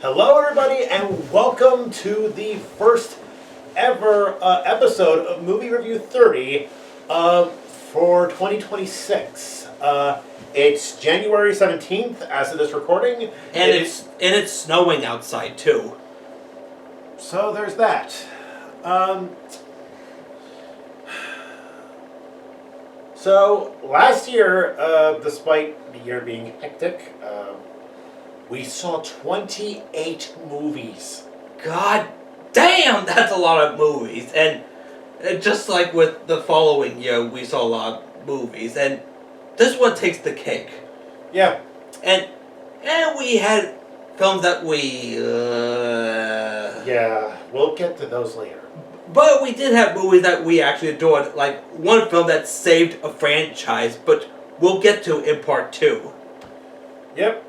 Hello, everybody, and welcome to the first ever episode of Movie Review 30 for 2026. It's January 17th as of this recording. And it's snowing outside too. So there's that. So last year, despite the year being hectic, we saw 28 movies. God damn, that's a lot of movies. And just like with the following year, we saw a lot of movies. And this one takes the cake. Yeah. And we had films that we... Yeah, we'll get to those later. But we did have movies that we actually adored. Like one film that saved a franchise, but we'll get to in part 2. Yep.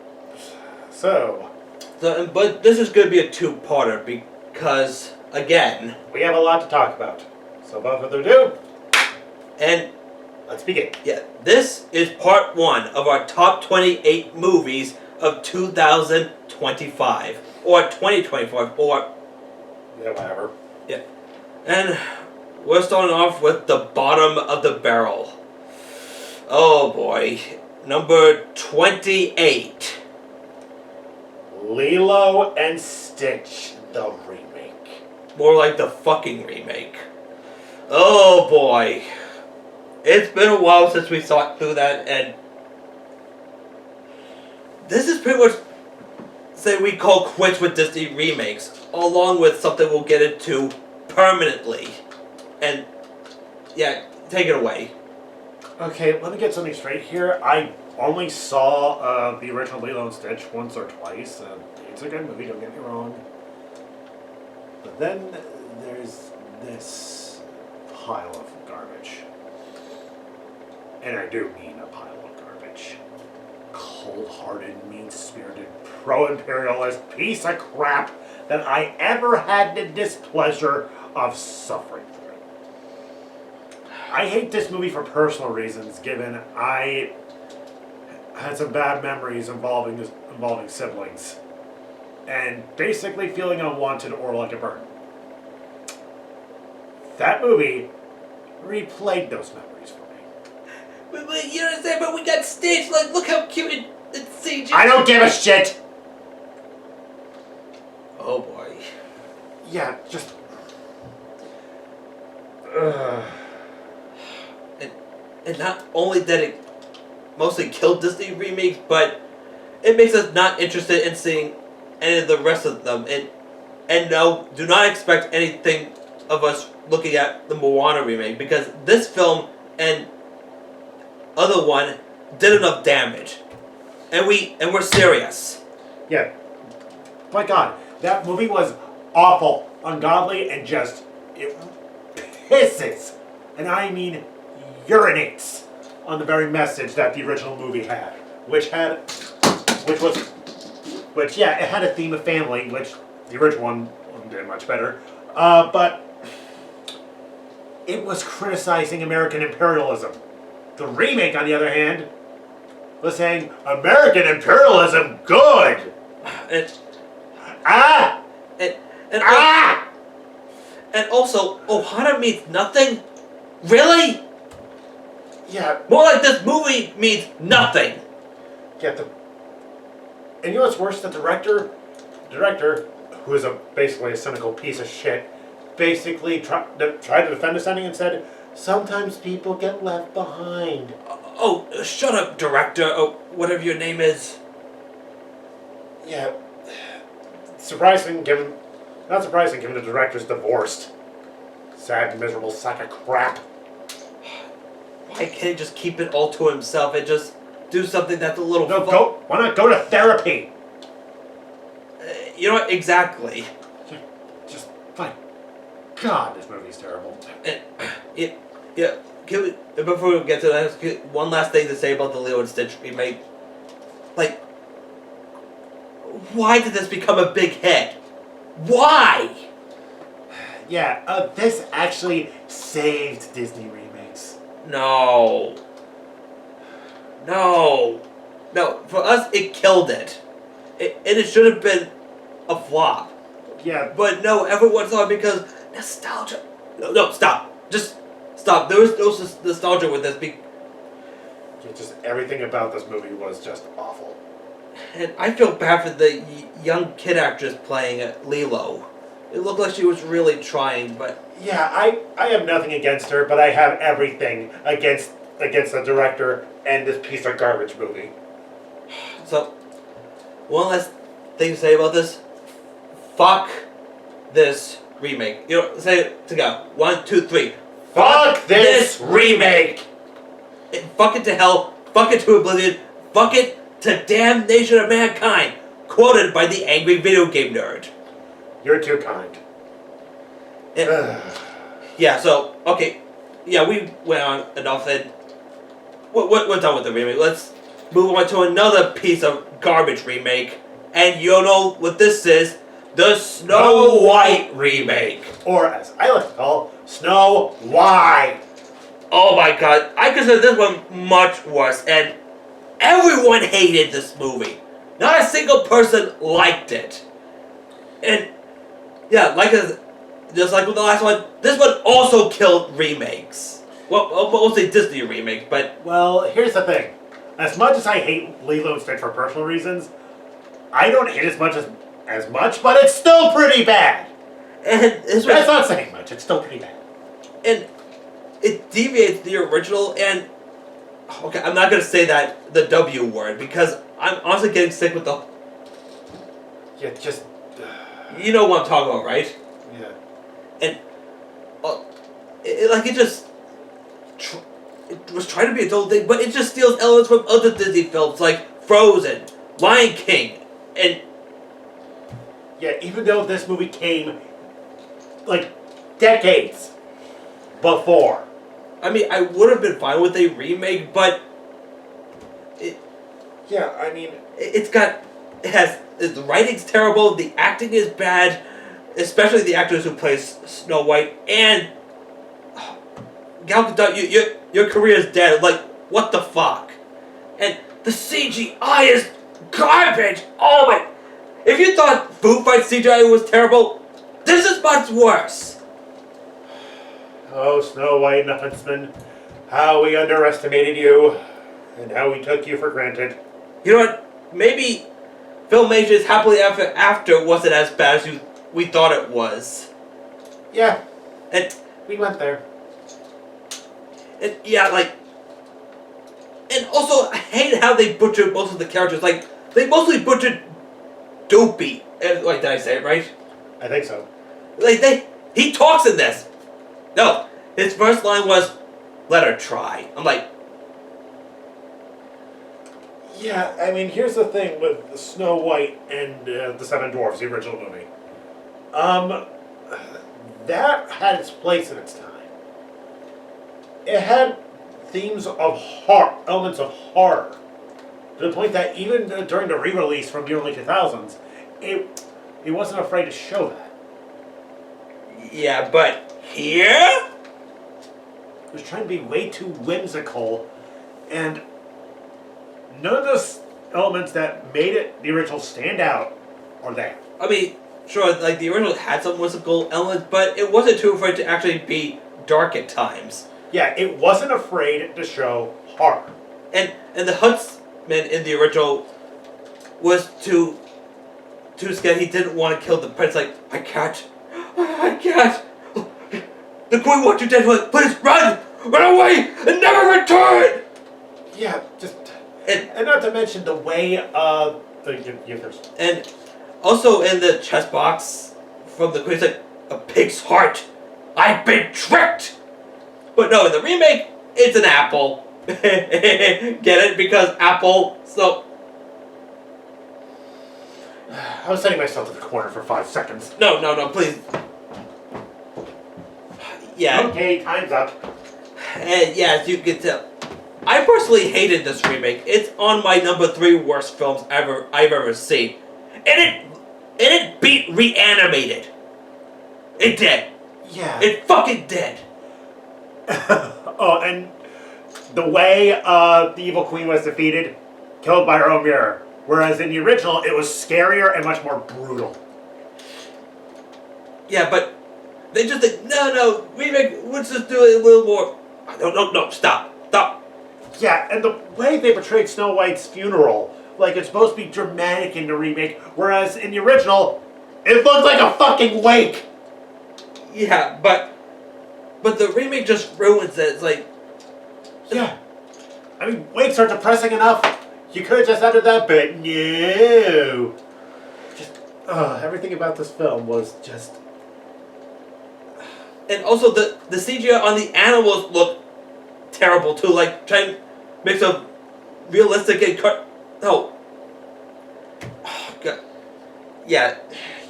So, but this is going to be a two-parter because, again... we have a lot to talk about. So without further ado, and let's begin. yeah, this is part 1 of our top 28 movies of 2025. Or 2025, or... yeah, whatever. yeah. And we're starting off with the bottom of the barrel. Oh boy. Number 28. Lilo and Stitch, the remake. More like the fucking remake. Oh boy. It's been a while since we saw through that, and this is pretty much say we call quits with Disney remakes, along with something we'll get into permanently. And yeah, take it away. Okay, let me get something straight here. I only saw the original Lilo and Stitch once or twice. It's a good movie, don't get me wrong. But then there's this pile of garbage. And I do mean a pile of garbage. Cold-hearted, mean-spirited, pro-imperialist piece of crap that I ever had the displeasure of suffering through. I hate this movie for personal reasons, given I had some bad memories involving siblings, and basically feeling unwanted or like a burden. That movie replayed those memories for me. But you understand, but we got Stitch, like, look how cute it's CG. I don't give a shit! Oh boy. Yeah, just... And not only that it mostly killed Disney remakes, but it makes us not interested in seeing any of the rest of them. And no, do not expect anything of us looking at the Moana remake, because this film and other one did enough damage. And we're serious. Yeah. My God, that movie was awful, ungodly, and just... it pisses. And I mean... urinates on the very message that the original movie had, it had a theme of family, which the original one did much better, but it was criticizing American imperialism. The remake, on the other hand, was saying, American imperialism, good! And also, Ohana means nothing? Really? Yeah. More like this movie means nothing. Yeah, and you know what's worse? The director, who is basically a cynical piece of shit, basically tried to defend his ending and said, sometimes people get left behind. Oh, shut up, director. Oh, whatever your name is. Yeah. Not surprising given the director's divorced. Sad, miserable sack of crap. Why can't he just keep it all to himself and just do something that's a little why not go to therapy? You know what? Exactly. Just fine. God, this movie's terrible. Before we get to that, one last thing to say about the Lilo and Stitch remake. Like, why did this become a big hit? Why? Yeah, this actually saved Disney remakes. No. For us, it killed it. And it should have been a flop. Yeah, But no, everyone saw it because nostalgia. No, stop. Just stop. There was no nostalgia with this. just everything about this movie was just awful. And I feel bad for the young kid actress playing Lilo. It looked like she was really trying, but Yeah, I have nothing against her, but I have everything against the director and this piece of garbage movie. so one last thing to say about this. Fuck this remake. You know, say it to go. 1, 2, 3. Fuck this remake! Fuck it to hell. Fuck it to oblivion. Fuck it to damnation of mankind. Quoted by the angry video game nerd. You're too kind. Yeah, so, okay. Yeah, we went on enough and we're done with the remake. Let's move on to another piece of garbage remake. And you know what this is. The Snow White remake. Or as I like to call, Snow White. Oh my god, I consider this one much worse, and everyone hated this movie. Not a single person liked it. And yeah, just like with the last one, this one also killed remakes. Well, mostly Disney remakes, but Well, here's the thing. As much as I hate Lilo and Stitch for personal reasons, I don't hate as much, but it's still pretty bad. and this That's one, not saying much. It's still pretty bad. and it deviates the original. And okay, I'm not gonna say the W word because I'm honestly getting sick with the. Yeah, just You know what I'm talking about, right? yeah. And it was trying to be adult thing, but it just steals elements from other Disney films like Frozen, Lion King, and Yeah, even though this movie came like decades before. I mean, I would have been fine with a remake, but Yeah, I mean, the writing's terrible, the acting is bad, especially the actors who play Snow White, and Gal Gadot, your career is dead. Like, what the fuck? And the CGI is garbage. Oh my! If you thought Foo Fight CGI was terrible, this is much worse. oh, Snow White and the Huntsman, how we underestimated you, and how we took you for granted. You know what? Maybe Filmation's Happily Ever After wasn't as bad as we thought it was. Yeah, And we went there. yeah, like, and also I hate how they butchered most of the characters. Like, they mostly butchered Dopey. Like, did I say it right? I think so. Like, he talks in this. No, his first line was, "Let her try." I'm like, Yeah, I mean, here's the thing with Snow White and the Seven Dwarfs, the original movie. That had its place in its time. It had themes of horror, elements of horror, to the point that even during the re-release from the early 2000s, it wasn't afraid to show that. yeah, but here? It was trying to be way too whimsical, and none of those elements that made it the original stand out are there. I mean, sure, like, the original had some whimsical elements, but it wasn't too afraid to actually be dark at times. Yeah, it wasn't afraid to show horror. And the huntsman in the original was too scared. He didn't want to kill the prince. Like, I can't. The queen wants you dead. Please run away, and never return. Yeah, just And and not to mention the way there's and also in the chest box from the queen's like a pig's heart. I've been tricked. But no, in the remake, it's an apple. Get it? Because apple. So I was setting myself to the corner for 5 seconds. no, please. Yeah. Okay, time's up. And yeah, as you can tell, I personally hated this remake. It's on my number 3 worst films I've ever seen, and it beat Reanimated. It did. Yeah. It fucking did. Oh, and the way the evil queen was defeated, killed by her own mirror. Whereas in the original, it was scarier and much more brutal. Yeah, but they just think, no, remake, let's just do it a little more. No, stop. Yeah, and the way they portrayed Snow White's funeral, like it's supposed to be dramatic in the remake, whereas in the original, it looked like a fucking wake. Yeah, but the remake just ruins it. It's like, Yeah. I mean, wakes are depressing enough. You could have just added that bit. No. Just, everything about this film was just... and also the CGI on the animals look terrible too. Like trying to mix up realistic and no. Oh, God. Yeah.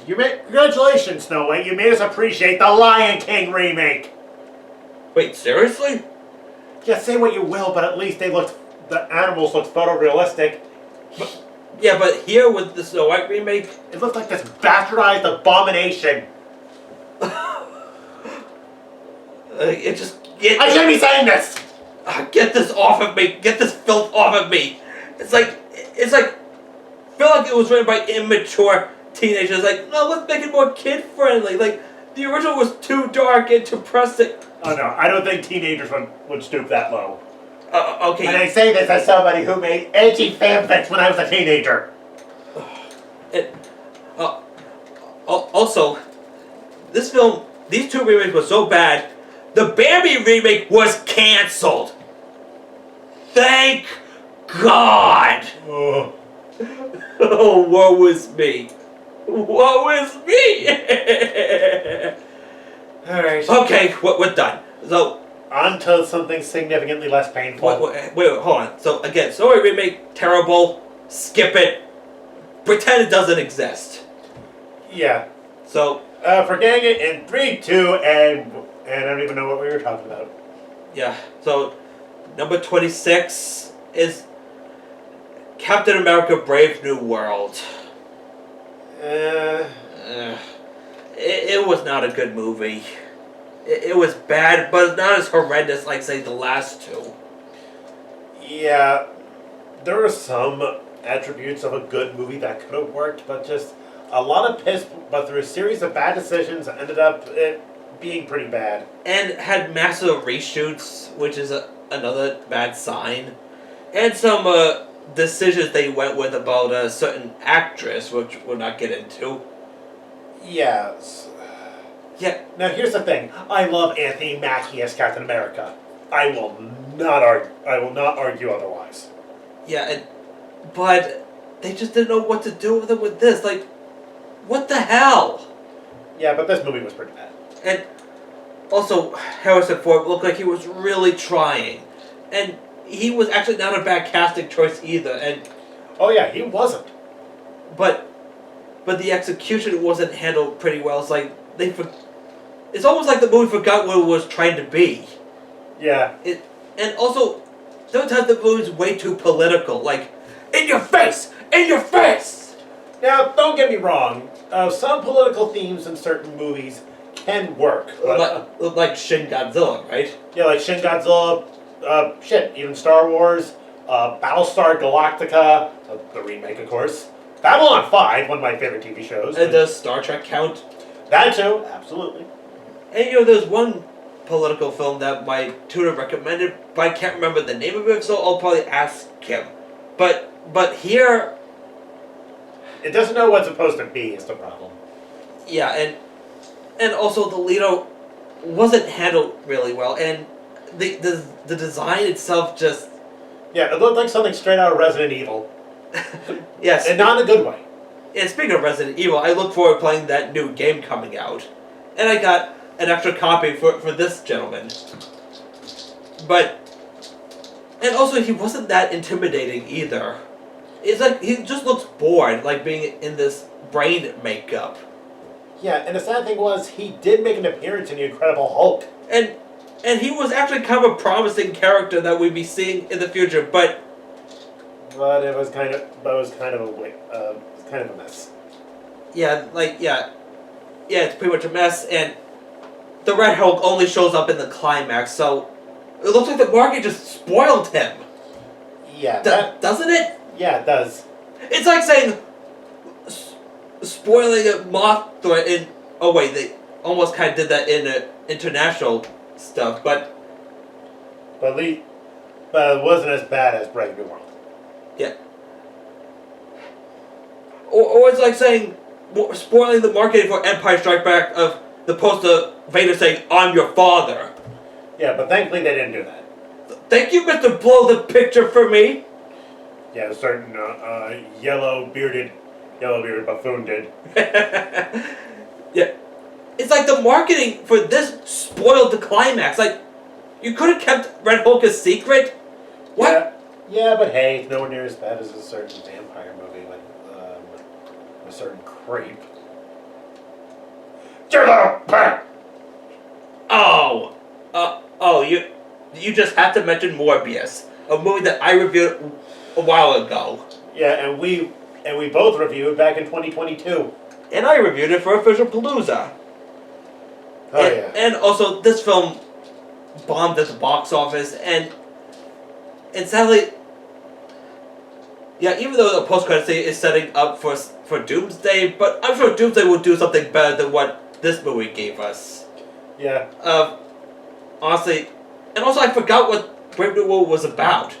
Congratulations, Snow White. You made us appreciate the Lion King remake. Wait, seriously? Yeah, say what you will, but at least the animals looked photorealistic. Yeah, but here with the Snow White remake, It looked like this bastardized abomination. it just I shouldn't be saying this. get this off of me. Get this filth off of me. It's like I feel like it was written by immature teenagers. Like, no, let's make it more kid friendly. Like the original was too dark and depressing. Oh no, I don't think teenagers would stoop that low. Okay. And I say this as somebody who made edgy fanfics when I was a teenager. Also, this film, these two remakes were so bad, the Bambi remake was cancelled. Thank God. Oh. Oh, woe is me. Woe is me. Alright. Okay, we're done. So, On to something significantly less painful. wait, hold on. So, again, Snow remake, terrible. Skip it. Pretend it doesn't exist. Yeah. So, Forgetting it in 3, 2, and I don't even know what we were talking about. yeah. So, number 26 is Captain America Brave New World. It was not a good movie. It was bad, but not as horrendous like, say, the last two. Yeah. There were some attributes of a good movie that could have worked, but just a lot of piss, but through a series of bad decisions, ended up it being pretty bad. And had massive reshoots, which is another bad sign. And some decisions they went with about a certain actress, which we'll not get into. Yes. Yeah. Now here's the thing. I love Anthony Mackie as Captain America. I will not argue otherwise. Yeah, but they just didn't know what to do with it with this. Like, what the hell? Yeah, but this movie was pretty bad. And also, Harrison Ford looked like he was really trying. And he was actually not a bad casting choice either. And Oh yeah, he wasn't. but the execution wasn't handled pretty well. It's like it's almost like the movie forgot what it was trying to be. Yeah. And also, sometimes the movie's way too political. Like, in your face! In your face! Now, don't get me wrong. Some political themes in certain movies can work. But, Like Shin Godzilla, right? yeah, like Shin Godzilla, even Star Wars, Battlestar Galactica, the remake, of course. Babylon 5, one of my favorite TV shows. And does Star Trek count? That too, absolutely. And there's one political film that my tutor recommended, but I can't remember the name of it, so I'll probably ask him. But here, It doesn't know what's supposed to be is the problem. yeah, and also the Leto wasn't handled really well, and the design itself just Yeah, it looked like something straight out of Resident Evil. yes. And not in a good way. And speaking of Resident Evil, I look forward to playing that new game coming out, and I got an extra copy for this gentleman. And also he wasn't that intimidating either. It's like he just looks bored, like being in this brain makeup. Yeah, and the sad thing was, he did make an appearance in The Incredible Hulk. And he was actually kind of a promising character that we'd be seeing in the future, but it was kind of a mess. it's pretty much a mess, and the Red Hulk only shows up in the climax, so it looks like the market just spoiled him. Yeah, Doesn't it? Yeah, it does. It's like saying spoiling a Mothra in. Oh wait, almost kind of did that in international stuff, but But it wasn't as bad as Brave New World. yeah. Or it's like saying, spoiling the marketing for Empire Strikes Back of the poster Vader saying, "I'm your father." Yeah, but thankfully they didn't do that. Thank you, Mr. Blow the picture for me. Yeah, a certain yellow-bearded buffoon did. Yeah. It's like the marketing for this spoiled the climax. Like, you could have kept Red Hulk a secret. What? Yeah, but hey, it's nowhere near as bad as a certain vampire movie with a certain creep. You just have to mention Morbius, a movie that I reviewed a while ago. Yeah, and we both reviewed back in 2022. And I reviewed it for Official Palooza. Oh and, yeah. And also, this film bombed at the box office, and sadly, yeah, even though the post-credit scene is setting up for Doomsday, but I'm sure Doomsday will do something better than what this movie gave us. Yeah. Honestly, and also I forgot what Brave New World was about.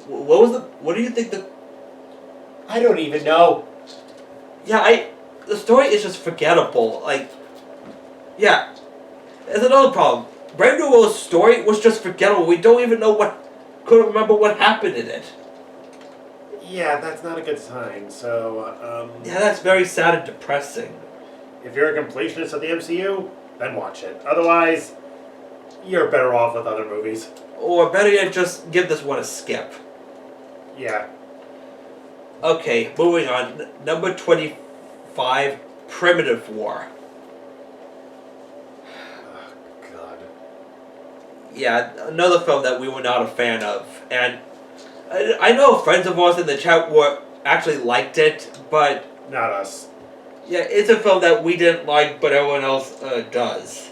What do you think the... I don't even know. Yeah, the story is just forgettable. Like, yeah, there's another problem. Brave New World's story was just forgettable. We don't even know couldn't remember what happened in it. Yeah, that's not a good sign. So, Yeah, that's very sad and depressing. if you're a completionist of the MCU, then watch it. Otherwise, you're better off with other movies. Or better yet, just give this one a skip. Yeah. Okay, moving on. Number 25, Primitive War. Oh, God. Yeah, another film that we were not a fan of. And I know friends of ours in the chat actually liked it, but Not us. yeah, it's a film that we didn't like, but everyone else does.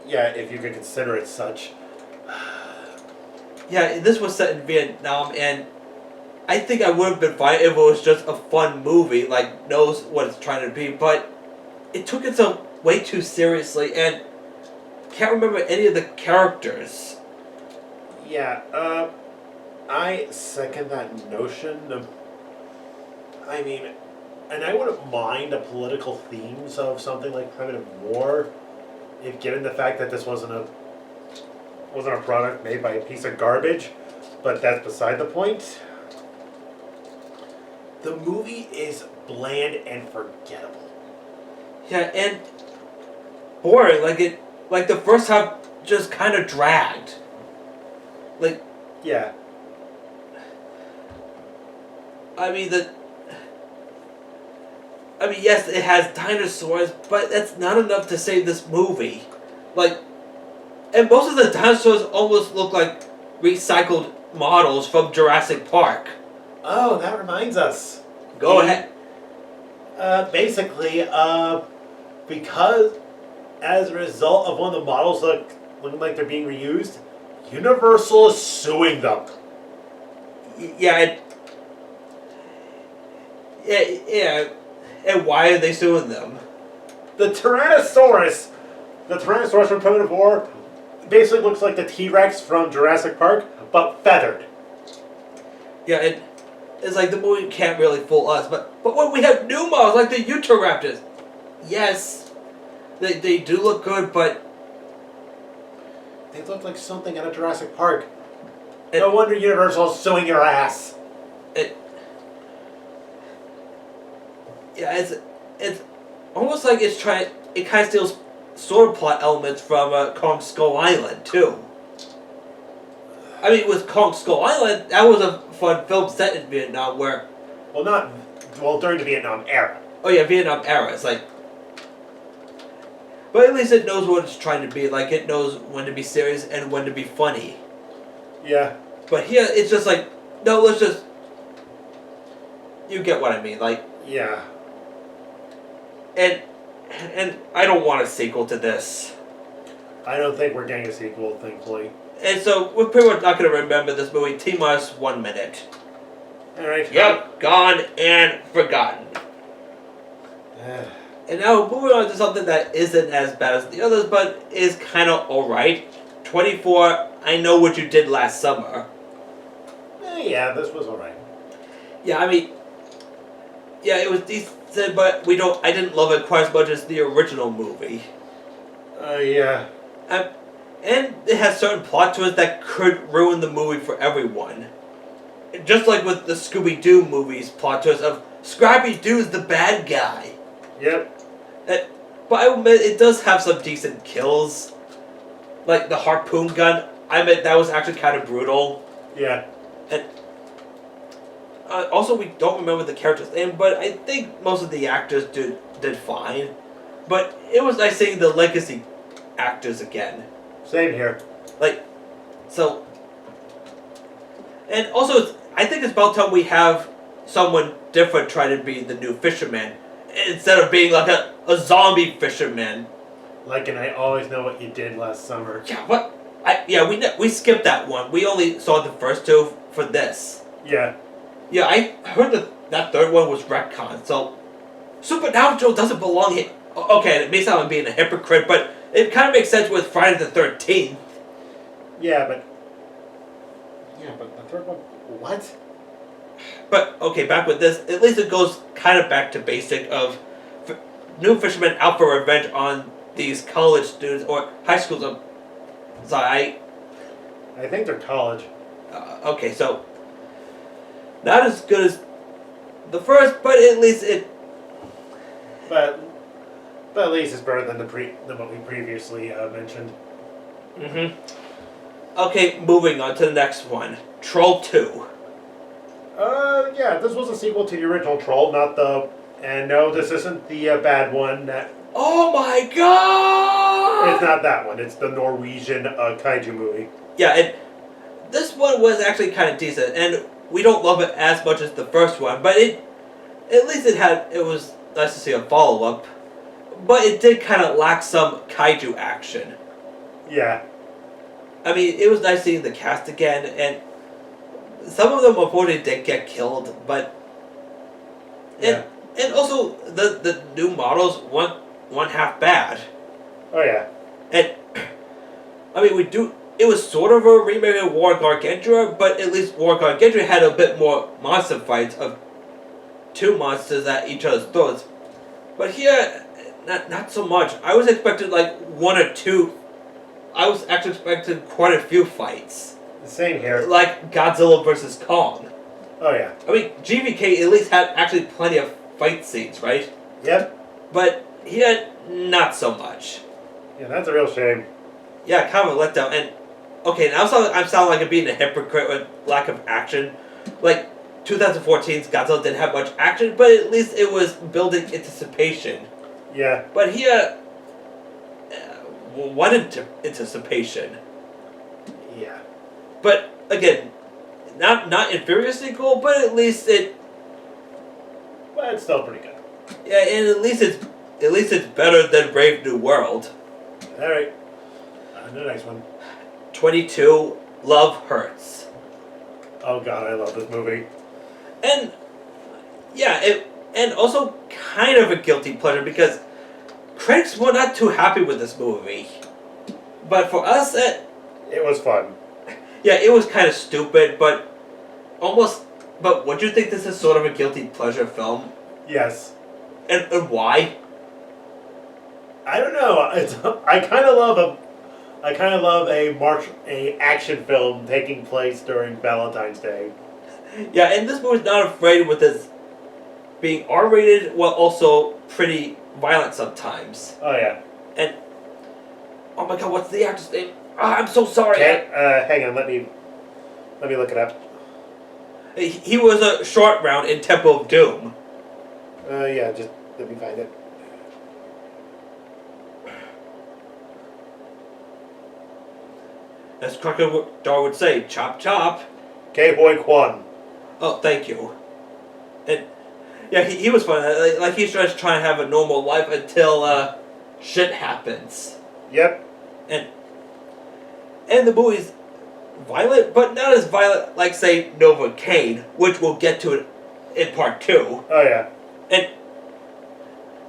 Yeah, if you could consider it such. Yeah, this was set in Vietnam, and I think I would have been fine if it was just a fun movie, like, knows what it's trying to be, but it took itself way too seriously, and can't remember any of the characters. Yeah, I second that notion. I mean, and I wouldn't mind the political themes of something like Primitive War, if given the fact that this wasn't a product made by a piece of garbage, but that's beside the point. The movie is bland and forgettable. Yeah, and boring. Like the first half just kind of dragged. Like, Yeah. yes, it has dinosaurs, but that's not enough to save this movie. Like, and most of the dinosaurs almost look like recycled models from Jurassic Park. Oh, that reminds us. Go ahead. Basically, because as a result of one of the models looking like they're being reused, Universal is suing them. Yeah. Yeah. And why are they suing them? The Tyrannosaurus from Primitive War, basically looks like the T-Rex from Jurassic Park, but feathered. Yeah, it's like the movie can't really fool us, but when we have new models like the Utahraptors, yes, they do look good, but They look like something out of Jurassic Park. No wonder Universal's suing your ass. It's almost like it kind of steals sword plot elements from Kong Skull Island too. I mean, with Kong Skull Island, that was a fun film set in Vietnam where... during the Vietnam era. Oh yeah, Vietnam era. It's like... But at least it knows what it's trying to be. Like, it knows when to be serious and when to be funny. Yeah. But here, it's just like, no, let's just... You get what I mean, like... Yeah. And I don't want a sequel to this. I don't think we're getting a sequel, thankfully. And so, we're pretty much not going to remember this movie T-minus 1 minute. Alright. Yep, gone and forgotten. And now moving on to something that isn't as bad as the others, but is kind of alright. 24, I Know What You Did Last Summer. Yeah, this was alright. Yeah, I mean, yeah, it was decent, but I didn't love it quite as much as the original movie. Yeah. And it has certain plot twists that could ruin the movie for everyone. Just like with the Scooby-Doo movies plot twist of Scrappy-Doo's the bad guy. Yep. But I admit it does have some decent kills. Like the harpoon gun, I admit that was actually kind of brutal. Yeah. And also, we don't remember the character's name, but I think most of the actors did fine. But it was nice seeing the legacy actors again. Same here. So, and also, I think it's about time we have someone different try to be the new fisherman instead of being like a zombie fisherman. And I Always Know What You Did Last Summer. Yeah, what? We skipped that one. We only saw the first two for this. Yeah. Yeah, I heard that third one was retcon, so Supernatural doesn't belong here. Okay, it may sound like being a hypocrite, but it kind of makes sense with Friday the 13th. Yeah, but the third one. What? But okay, back with this, at least it goes kind of back to basic of new fishermen out for revenge on these college students or high schools. I think they're college. Okay, so not as good as the first, but at least it. But at least it's better than than what we previously mentioned. Mhm. Okay, moving on to the next one, Troll 2. Yeah, this was a sequel to the original Troll, not the. And no, this isn't the bad one. Oh my god! It's not that one. It's the Norwegian kaiju movie. Yeah, and this one was actually kind of decent, and we don't love it as much as the first one, but at least it was nice to see a follow-up, but it did kind of lack some kaiju action. Yeah. I mean, it was nice seeing the cast again, and some of them unfortunately did get killed, but and also the new models weren't half bad. Oh yeah. And I mean, it was sort of a remake of War Gargantua, but at least War Gargantua had a bit more monster fights of two monsters at each other's throats. But here, not so much. I was expecting like one or two. I was actually expecting quite a few fights. Same here. Like Godzilla versus Kong. Oh yeah. I mean, GVK at least had actually plenty of fight scenes, right? Yep. But here, not so much. Yeah, that's a real shame. Yeah, kind of a letdown. And okay, now I'm sounding like I'm being a hypocrite with lack of action. Like 2014's Godzilla didn't have much action, but at least it was building anticipation. Yeah. But here, what anticipation? Yeah. But again, not inferior sequel, but at least it. But it's still pretty good. Yeah, and at least it's better than Brave New World. All right. The next one. 22, Love Hurts. Oh god, I love this movie. And yeah, and also kind of a guilty pleasure because critics were not too happy with this movie. But for us, it was fun. Yeah, it was kind of stupid, but almost. But would you think this is sort of a guilty pleasure film? Yes. And why? I don't know. I kind of love a action film taking place during Valentine's Day. Yeah, and this movie's not afraid with its being R-rated while also pretty violent sometimes. Oh yeah. And oh my god, what's the actor's name? I'm so sorry. Okay, hang on. Let me look it up. He was a short round in Temple of Doom. Yeah, just let me find it. As Crocodile would say, chop chop. K-Boy Kwan. Oh, thank you. And yeah, he was fun. Like he's just trying to have a normal life until shit happens. Yep. And the movie's violent, but not as violent like say Novocaine, which we'll get to in part 2. Oh yeah. And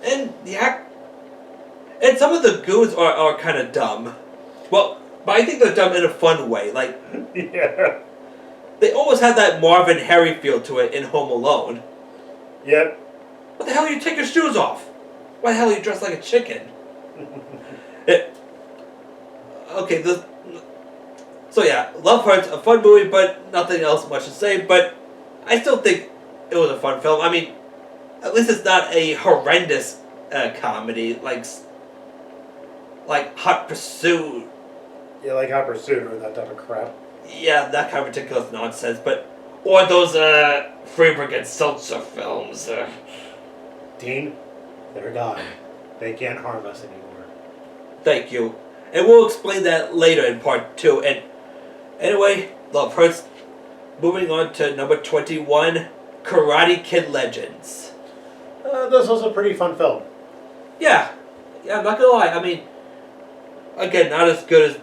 And and some of the goons are kind of dumb. Well, but I think they're dumb in a fun way. Like, Yeah. they almost had that Marvin Harry feel to it in Home Alone. Yep. What the hell you take your shoes off? Why the hell are you dressed like a chicken? Okay, so yeah, Love Hurts, a fun movie, but nothing else much to say. But I still think it was a fun film. I mean, at least it's not a horrendous comedy like Hot Pursuit. Yeah, like Hot Pursuit or that type of crap. Yeah, that kind of ridiculous nonsense. But or those Freeberg and Seltzer films. Dean, they're gone. They can't harm us anymore. Thank you. And we'll explain that later in part 2. And anyway, Love Hurts. Moving on to number 21, Karate Kid Legends. This was a pretty fun film. Yeah, I'm not gonna lie. I mean, again, not as good as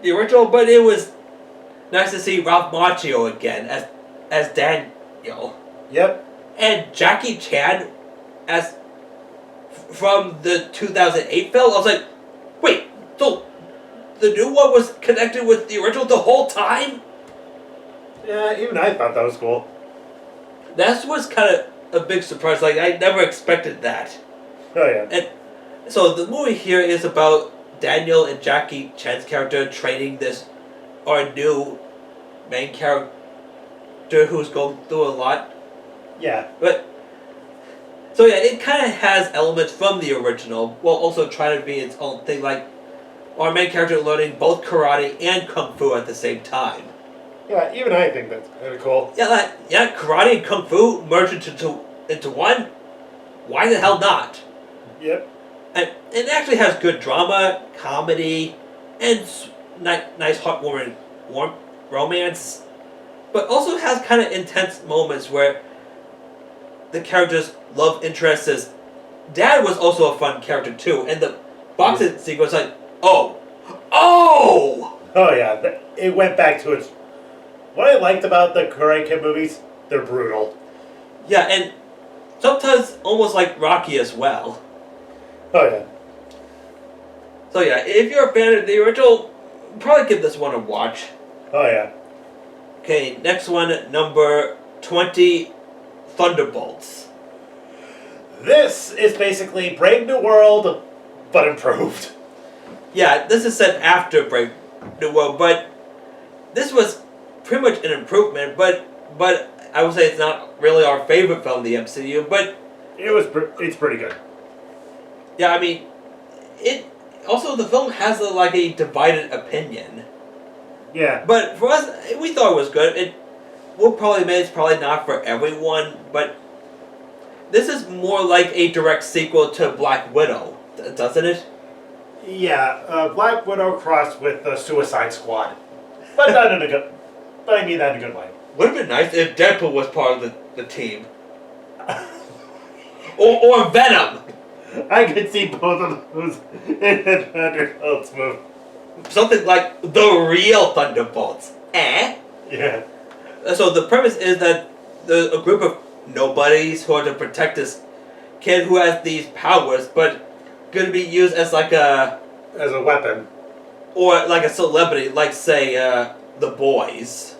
the original, but it was nice to see Ralph Macchio again as Daniel. Yep. And Jackie Chan as from the 2008 film. I was like, wait, so the new one was connected with the original the whole time? Yeah, even I thought that was cool. That was kind of a big surprise. Like, I never expected that. Oh, yeah. And so the movie here is about Daniel and Jackie Chan's character training our new main character who's going through a lot. Yeah. But so yeah, it kind of has elements from the original, while also trying to be its own thing. Like our main character learning both karate and kung fu at the same time. Yeah, even I think that's kind of cool. Yeah, karate and kung fu merged into one. Why the hell not? Yep. And it actually has good drama, comedy, and nice heartwarming romance, but also has kind of intense moments where the character's love interest is. Dad was also a fun character too, and the boxing sequence, like, oh, Oh yeah, it went back to its. What I liked about the Karate Kid movies, they're brutal. yeah, and sometimes almost like Rocky as well. Oh yeah. So yeah, if you're a fan of the original, probably give this one a watch. Oh yeah. Okay, next one, number 20, Thunderbolts. This is basically Brave New World, but improved. Yeah, this is set after Brave New World, but this was pretty much an improvement. But I would say it's not really our favorite film in the MCU. But It's pretty good. yeah, I mean, it also the film has a divided opinion. Yeah. But for us, we thought it was good. We'll probably admit it's probably not for everyone, but this is more like a direct sequel to Black Widow, doesn't it? Yeah, Black Widow crossed with the Suicide Squad, but not in a good. But I mean that in a good way. Would have been nice if Deadpool was part of the team, or Venom. I could see both of those in a Thunderbolts movie. Something like the real Thunderbolts. Yeah. So the premise is that there's a group of nobodies who are to protect this kid who has these powers, but going to be used as As a weapon. or like a celebrity, like say the Boys.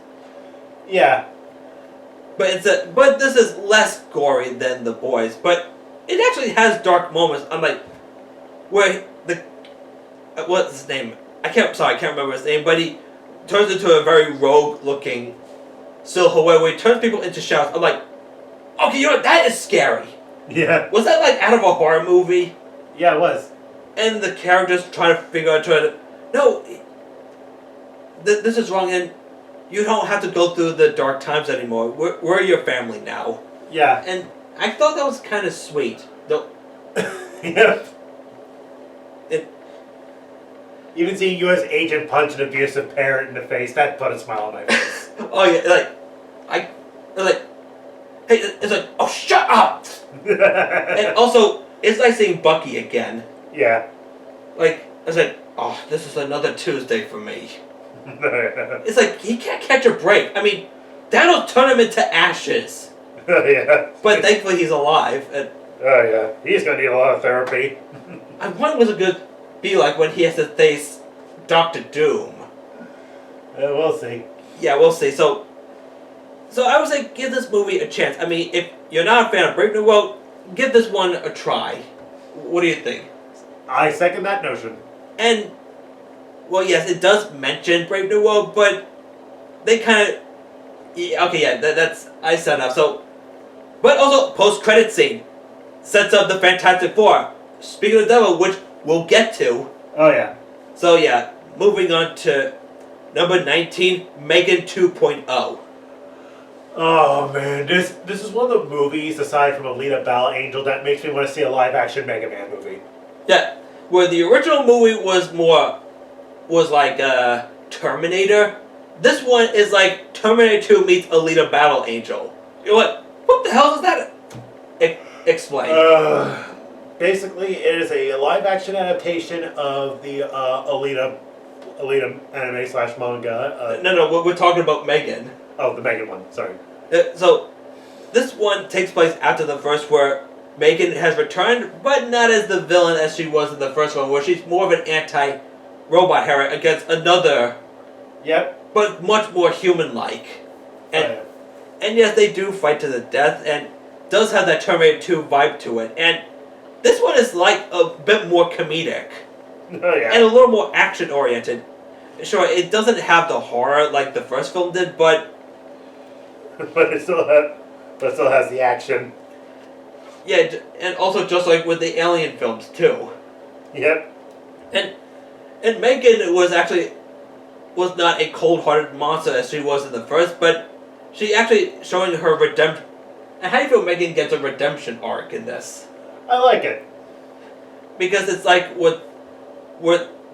Yeah. But this is less gory than the Boys. But it actually has dark moments. I'm like, where what's his name? I can't remember his name. But he turns into a very rogue-looking silhouette where he turns people into shadows. I'm like, okay, you know what? That is scary. Yeah. Was that like out of a horror movie? Yeah, it was. And the characters trying to no, this is wrong, and you don't have to go through the dark times anymore. We're your family now. Yeah. And I thought that was kind of sweet. Though, Yep. it, Even seeing you as agent punch an abusive parent in the face, that put a smile on my face. oh yeah, hey, it's like, oh, shut up! And also, it's like seeing Bucky again. Yeah. Like, it's like, oh, this is another Tuesday for me. It's like, he can't catch a break. I mean, that'll turn him into ashes. Yeah. But thankfully he's alive. And Oh yeah, he's gonna need a lot of therapy. I wonder what it's going to be like when he has to face Doctor Doom. We'll see. Yeah, we'll see. So I would say give this movie a chance. I mean, if you're not a fan of Brave New World, give this one a try. What do you think? I second that notion. And, well, yes, it does mention Brave New World, but they kind of... Yeah, okay, yeah, that's... I said enough. So, but also, post-credit scene sets up the Fantastic Four. Speaking of the devil, which we'll get to. Oh yeah. So, yeah, moving on to number 19, Megan 2.0. Oh man, this is one of the movies, aside from Alita Battle Angel, that makes me want to see a live-action Mega Man movie. Yeah, where the original movie was like Terminator. This one is like Terminator 2 meets Alita Battle Angel. You're like, what the hell is that? Explain. Basically, it is a live-action adaptation of the Alita anime / manga. No, we're talking about Megan. Oh, the Megan one. Sorry. So, this one takes place after the first, where Megan has returned, but not as the villain as she was in the first one, where she's more of an anti-robot hero against another, Yep. but much more human-like. And yes, they do fight to the death, and does have that Terminator 2 vibe to it. And this one is like a bit more comedic. Oh yeah. And a little more action-oriented. Sure, it doesn't have the horror like the first film did, but but it still has the action. yeah, and also just like with the Alien films too. Yep. And Megan was not a cold-hearted monster as she was in the first, but she actually showing her redemption. And how do you feel Megan gets a redemption arc in this? I like it. Because it's like what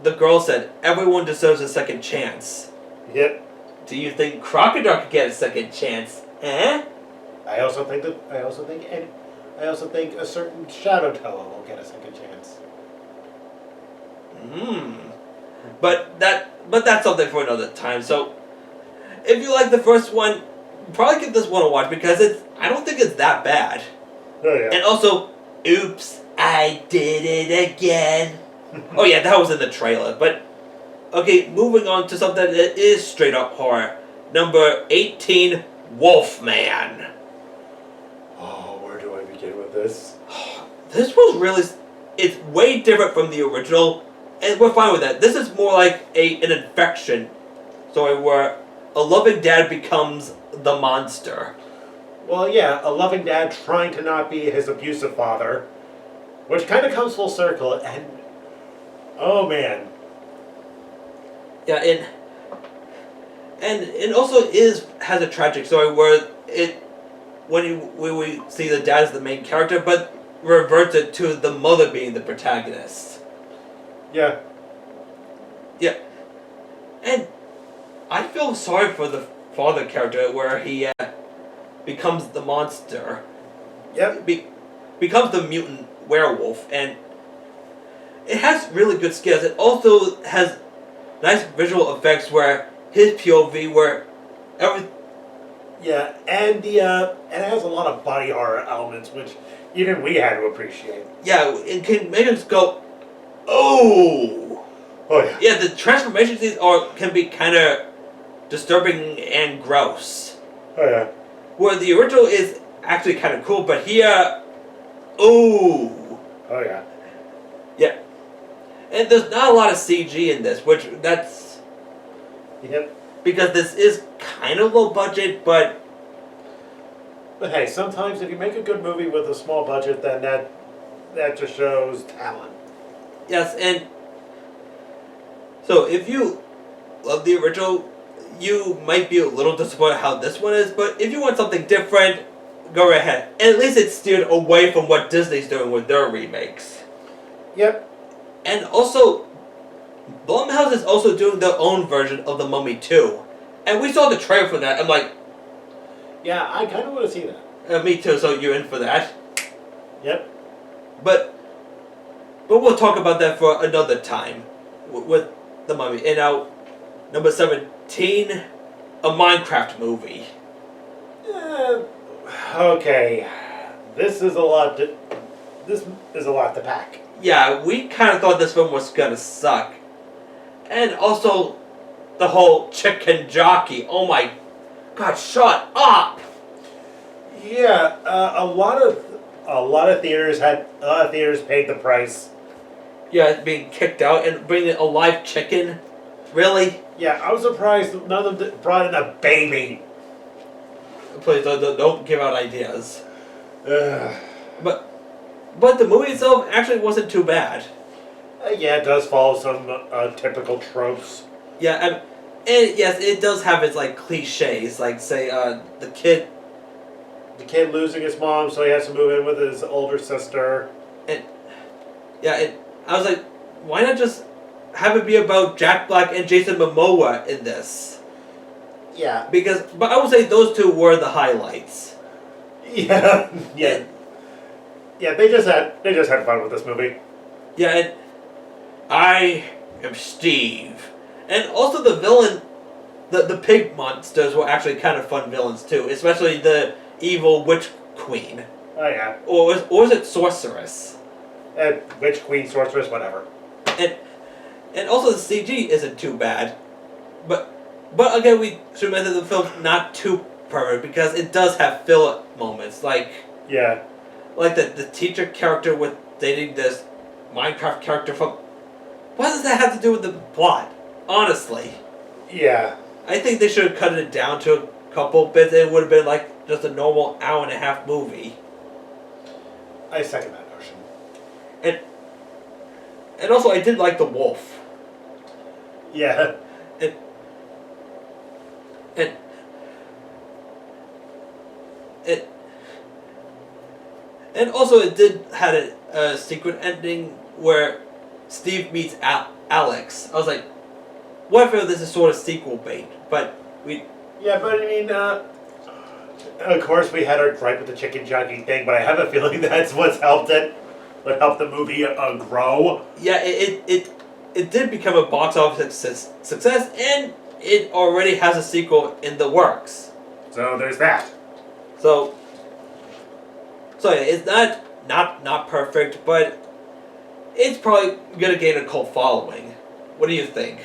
the girl said, everyone deserves a second chance. Yep. Do you think Crocodile could get a second chance? Eh? I also think a certain Shadow Teller will get a second chance. But that's something for another time. So, if you like the first one, probably give this one a watch because I don't think it's that bad. Oh yeah. And also, oops, I did it again. Oh yeah, that was in the trailer. But okay, moving on to something that is straight up horror. Number 18, Wolfman. Oh, where do I begin with this? This was really... It's way different from the original, and we're fine with that. This is more like an infection story where a loving dad becomes the monster. Well, yeah, a loving dad trying to not be his abusive father, which kind of comes full circle, and oh man. Yeah, and it also has a tragic story where when we see the dad as the main character, but reverts it to the mother being the protagonist. Yeah. Yeah. And I feel sorry for the father character where he becomes the monster. Yep. Becomes the mutant werewolf, and it has really good skills. It also has nice visual effects where his POV where everything. Yeah, and it has a lot of body horror elements, which even we had to appreciate. Yeah, it can make us go, oh. Oh yeah. Yeah, the transformation scenes can be kind of disturbing and gross. Oh yeah. Where the original is actually kind of cool, but here, oh. Oh yeah. Yeah. And there's not a lot of CG in this, which that's... Yep. Because this is kind of low budget, but... But hey, sometimes if you make a good movie with a small budget, then that just shows talent. Yes, and... So, if you love the original, you might be a little disappointed how this one is, but if you want something different, go right ahead. And at least it's steered away from what Disney's doing with their remakes. Yep. And also, Blumhouse is also doing their own version of The Mummy 2. And we saw the trailer for that. I'm like... Yeah, I kind of want to see that. Me too, so you're in for that. Yep. But we'll talk about that for another time. With The Mummy. And now, number 17, a Minecraft movie. Okay. This is a lot this is a lot to pack. Yeah, we kind of thought this film was gonna suck. And also, the whole chicken jockey. Oh my god, shut up! Yeah, a lot of theaters paid the price. Yeah, being kicked out and bringing a live chicken. Really? Yeah, I was surprised none of them brought in a baby. Please don't give out ideas. Ugh. But the movie itself actually wasn't too bad. Yeah, it does follow some typical tropes. Yeah, and yes, it does have its like cliches, like say the kid. The kid losing his mom, so he has to move in with his older sister. And yeah, I was like, why not just have it be about Jack Black and Jason Momoa in this? Yeah. But I would say those two were the highlights. Yeah. Yeah. Yeah, they just had fun with this movie. Yeah, and I am Steve. And also the villain, the pig monsters were actually kind of fun villains too, especially the evil witch queen. Oh yeah. Or was it sorceress? Witch, queen, sorceress, whatever. And also the CG isn't too bad. But again, we should mention the film's not too perfect because it does have filler moments, like Yeah. the teacher character with dating this Minecraft character from. What does that have to do with the plot? Honestly, Yeah. I think they should have cut it down to a couple bits. It would have been like just a normal hour-and-a-half movie. I second that notion. And also, I did like the wolf. Yeah. And also, it did had a secret ending where Steve meets Alex. I was like, what if this is sort of sequel bait? But we. Yeah, but I mean, of course we had our gripe with the chicken jockey thing, but I have a feeling that's what's helped it. What helped the movie grow. Yeah, it did become a box office success, and it already has a sequel in the works. So there's that. So yeah, it's not perfect, but it's probably gonna gain a cult following. What do you think?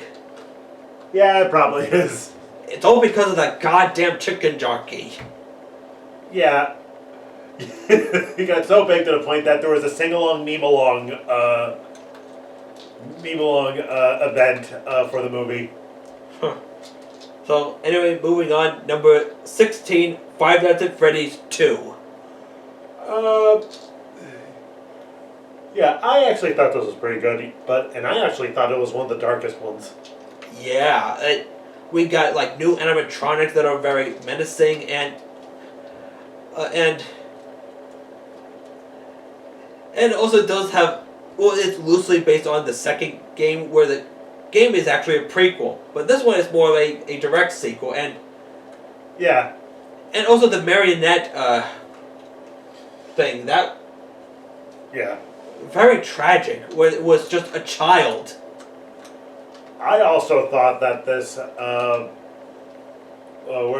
Yeah, it probably is. It's all because of that goddamn chicken jockey. Yeah. He got so big to the point that there was a sing-along, meme-along event for the movie. Huh. So anyway, moving on. Number 16, Five Nights at Freddy's 2. Yeah, I actually thought this was pretty good, and I actually thought it was one of the darkest ones. Yeah, we got like new animatronics that are very menacing and also does have, well, it's loosely based on the second game where the game is actually a prequel, but this one is more of a direct sequel, and Yeah. and also the marionette thing, that Yeah. very tragic, where it was just a child. I also thought that this, where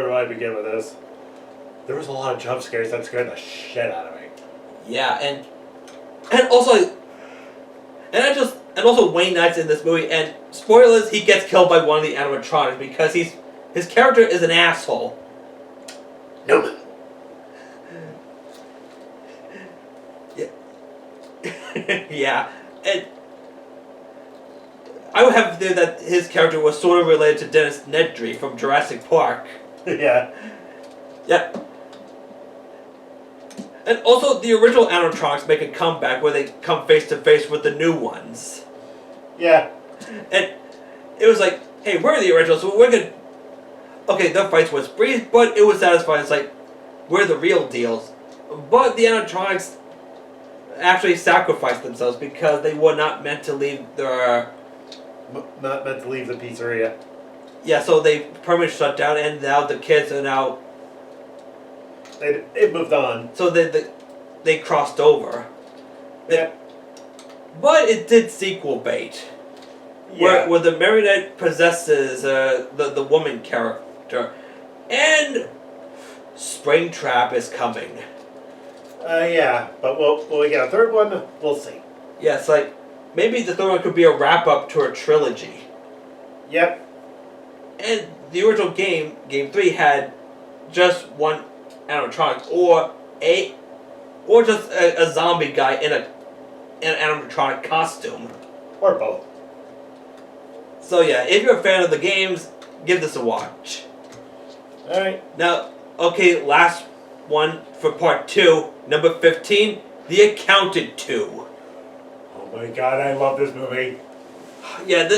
do I begin with this? There was a lot of jump scares that scared the shit out of me. Yeah, and also Wayne Knight's in this movie, and spoilers, he gets killed by one of the animatronics because his character is an asshole. No. Yeah, and I would have to say that his character was sort of related to Dennis Nedry from Jurassic Park. Yeah. Yeah. And also, the original animatronics make a comeback where they come face to face with the new ones. Yeah. And it was like, hey, we're the originals, so we're gonna... Okay, the fights was brief, but it was satisfying. It's like, we're the real deals. But the animatronics actually sacrificed themselves because they were not meant to leave their... Not meant to leave the pizzeria. Yeah, so they permanently shut down, and now the kids are now... It moved on. So they crossed over. Yeah. But it did sequel bait. Yeah. Where the marionette possesses the woman character. And Springtrap is coming. Yeah, but will we get a third one? We'll see. Yes, like maybe the third one could be a wrap up to a trilogy. Yep. And the original game, Game 3, had just one animatronic, or just a zombie guy in an animatronic costume. Or both. So yeah, if you're a fan of the games, give this a watch. Alright. Now, okay, last one for part 2, number 15, The Accountant 2. Oh my god, I love this movie. Yeah,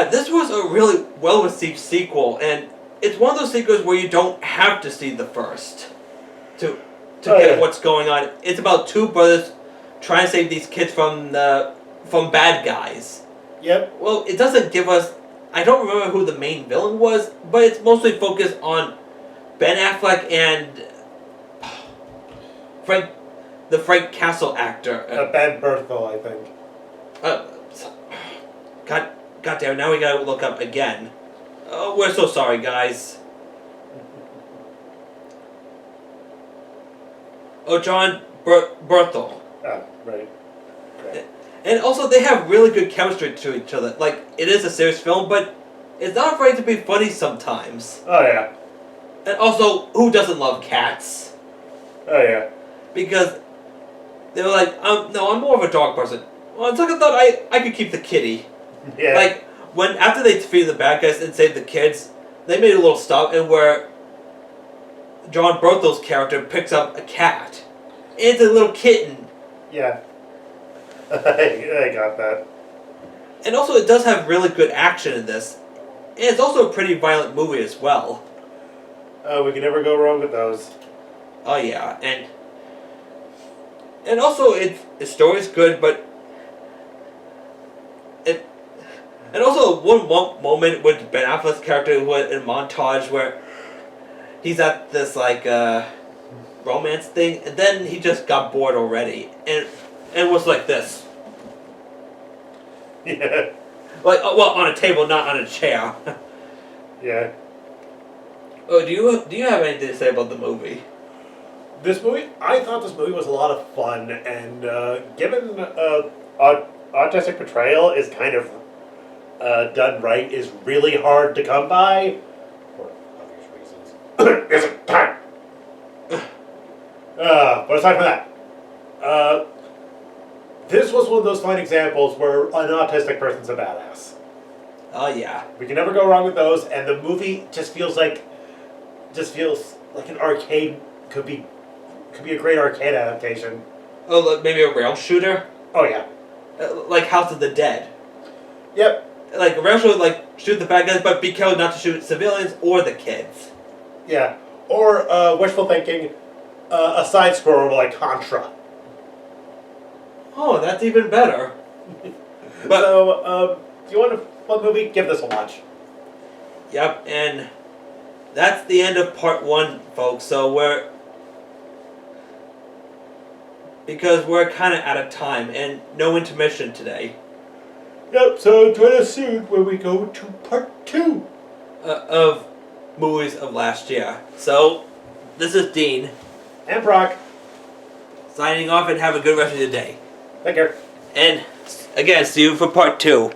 this was a really well-received sequel, and it's one of those sequels where you don't have to see the first to get what's going on. It's about two brothers trying to save these kids from bad guys. Yep. Well, it doesn't give us. I don't remember who the main villain was, but it's mostly focused on Ben Affleck and the Frank Castle actor. Ben Berthel, I think. God damn! Now we gotta look up again. Oh, we're so sorry, guys. Oh, John Berthel. Ah, right. Okay. And also, they have really good chemistry to each other. Like, it is a serious film, but it's not afraid to be funny sometimes. Oh yeah. And also, who doesn't love cats? Oh yeah. Because they were like, no, I'm more of a dog person. Well, on second thought, I could keep the kitty. Yeah. Like, after they defeated the bad guys and saved the kids, they made a little stop and where John Berthel's character picks up a cat. It's a little kitten. Yeah. I got that. And also, it does have really good action in this. And it's also a pretty violent movie as well. We can never go wrong with those. Oh yeah, and also its story's good, but and also one moment with Ben Affleck's character was in a montage where he's at this like romance thing, and then he just got bored already, and was like this. Yeah. Like, well, on a table, not on a chair. Yeah. Oh, do you have anything to say about the movie? This movie, I thought this movie was a lot of fun, and given autistic portrayal is kind of done right, is really hard to come by. For obvious reasons. Isn't time. But aside from that, this was one of those fine examples where an autistic person's a badass. Oh yeah. We can never go wrong with those, and the movie just feels like an arcade could be a great arcade adaptation. Oh, look, maybe a rail shooter? Oh yeah. Like House of the Dead. Yep. Like a rail shooter, like shoot the bad guys, but be careful not to shoot civilians or the kids. Yeah. Or wishful thinking, a side scroller like Contra. Oh, that's even better. But So, do you want a fun movie? Give this a watch. Yep, and that's the end of part 1, folks. So because we're kind of out of time and no intermission today. Yep, so join us soon when we go to part 2 of movies of last year. So, this is Dean. And Brock. Signing off and have a good rest of your day. Take care. And again, see you for part 2.